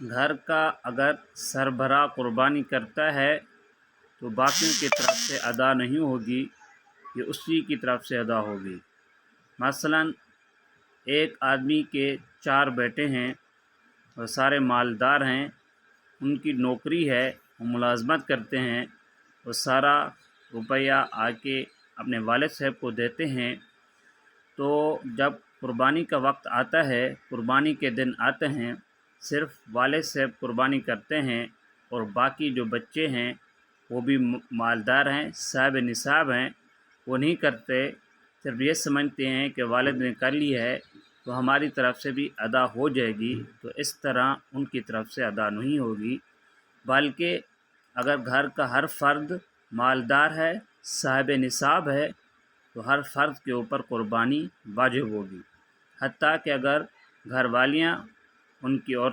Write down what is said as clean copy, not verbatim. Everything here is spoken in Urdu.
گھر کا اگر سربراہ قربانی کرتا ہے تو باقیوں کی طرف سے ادا نہیں ہوگی، یہ اسی کی طرف سے ادا ہوگی۔ مثلاً ایک آدمی کے 4 بیٹے ہیں اور سارے مالدار ہیں، ان کی نوکری ہے، وہ ملازمت کرتے ہیں، وہ سارا روپیہ آ کے اپنے والد صاحب کو دیتے ہیں۔ تو جب قربانی کا وقت آتا ہے، قربانی کے دن آتے ہیں، صرف والد صاحب قربانی کرتے ہیں اور باقی جو بچے ہیں وہ بھی مالدار ہیں، صاحب نصاب ہیں، وہ نہیں کرتے، صرف یہ سمجھتے ہیں کہ والد نے کر لی ہے تو ہماری طرف سے بھی ادا ہو جائے گی، تو اس طرح ان کی طرف سے ادا نہیں ہوگی، بلکہ اگر گھر کا ہر فرد مالدار ہے، صاحب نصاب ہے، تو ہر فرد کے اوپر قربانی واجب ہوگی، حتیٰ کہ اگر گھر والیاں ان کی